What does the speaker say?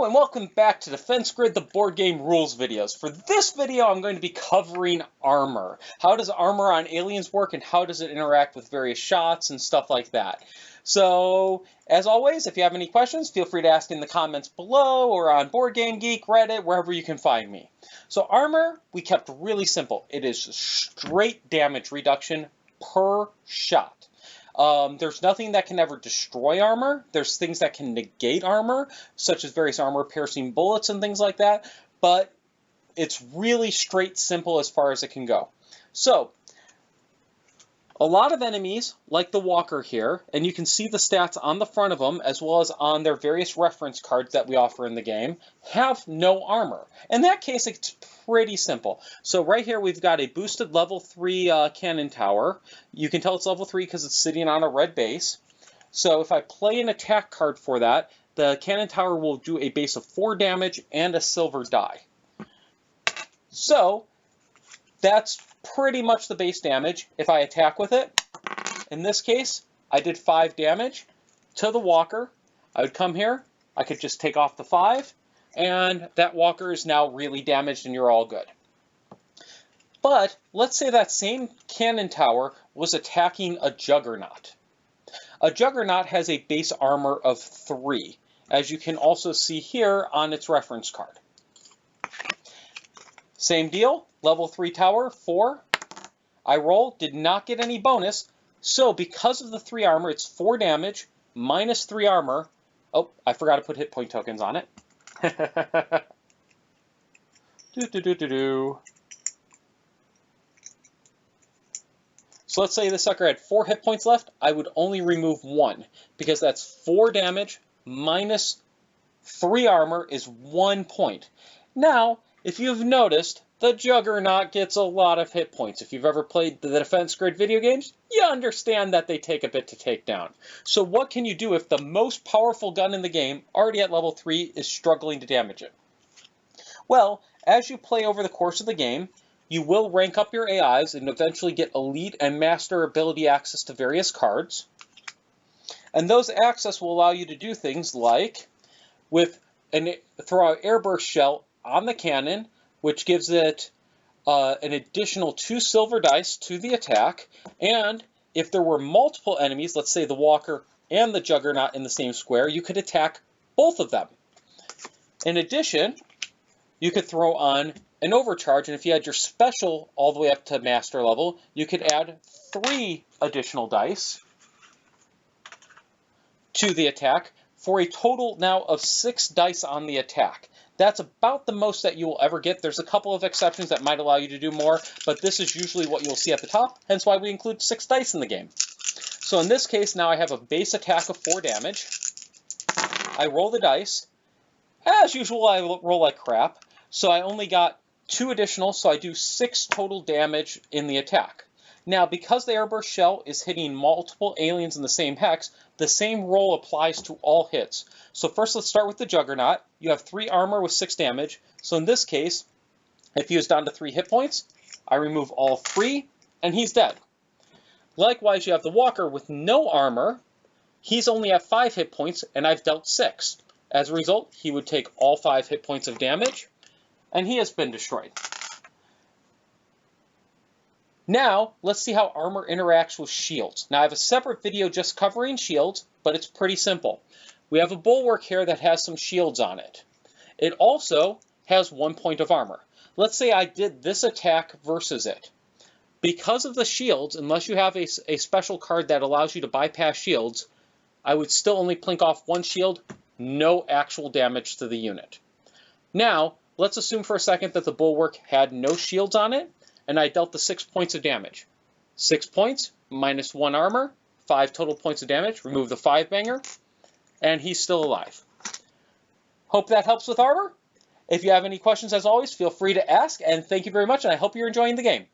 Hello and welcome back to Defense Grid, the board game rules videos. For this video, I'm going to be covering armor. How does armor on aliens work and how does it interact with various shots and stuff like that? So, as always, if you have any questions, feel free to ask in the comments below or on Board Game Geek, Reddit, wherever you can find me. So armor, we kept really simple. It is straight damage reduction per shot. There's nothing that can ever destroy armor. There's things that can negate armor, such as various armor-piercing bullets and things like that, but it's really straight simple as far as it can go. So, a lot of enemies, like the Walker here, and you can see the stats on the front of them, as well as on their various reference cards that we offer in the game, have no armor. In that case, it's pretty simple. So right here, we've got a boosted level 3 cannon tower. You can tell it's level 3 because it's sitting on a red base. So if I play an attack card for that, the cannon tower will do a base of 4 damage and a silver die. So that's pretty much the base damage if I attack with it. In this case, I did 5 damage to the Walker. I would come here, I could just take off the 5, and that Walker is now really damaged and you're all good. But let's say that same cannon tower was attacking a Juggernaut. A Juggernaut has a base armor of 3, as you can also see here on its reference card. Same deal, level 3 tower, 4. I roll, did not get any bonus, so because of the 3 armor, it's 4 damage, minus 3 armor. Oh, I forgot to put hit point tokens on it. So let's say the sucker had 4 hit points left, I would only remove 1, because that's 4 damage minus 3 armor is 1 point. Now, if you've noticed, the Juggernaut gets a lot of hit points. If you've ever played the Defense Grid video games, you understand that they take a bit to take down. So what can you do if the most powerful gun in the game, already at level 3, is struggling to damage it? Well, as you play over the course of the game, you will rank up your AIs and eventually get elite and master ability access to various cards. And those access will allow you to do things like throw an airburst shell on the cannon, which gives it an additional 2 silver dice to the attack. And if there were multiple enemies, let's say the Walker and the Juggernaut in the same square, you could attack both of them. In addition, you could throw on an overcharge, and if you had your special all the way up to master level, you could add 3 additional dice to the attack for a total now of 6 dice on the attack. That's about the most that you will ever get. There's a couple of exceptions that might allow you to do more, but this is usually what you'll see at the top, hence why we include 6 dice in the game. So in this case, now I have a base attack of 4 damage. I roll the dice. As usual, I roll like crap, so I only got 2 additional, so I do 6 total damage in the attack. Now, because the airburst shell is hitting multiple aliens in the same hex, the same roll applies to all hits. So first, let's start with the Juggernaut. You have 3 armor with 6 damage. So in this case, if he was down to 3 hit points, I remove all 3, and he's dead. Likewise, you have the Walker with no armor. He's only at 5 hit points, and I've dealt 6. As a result, he would take all 5 hit points of damage, and he has been destroyed. Now, let's see how armor interacts with shields. Now, I have a separate video just covering shields, but it's pretty simple. We have a bulwark here that has some shields on it. It also has 1 point of armor. Let's say I did this attack versus it. Because of the shields, unless you have a special card that allows you to bypass shields, I would still only plink off 1 shield, no actual damage to the unit. Now, let's assume for a second that the bulwark had no shields on it, and I dealt the 6 points of damage. 6 points, minus 1 armor, 5 total points of damage, remove the 5-banger, and he's still alive. Hope that helps with armor. If you have any questions, as always, feel free to ask, and thank you very much, and I hope you're enjoying the game.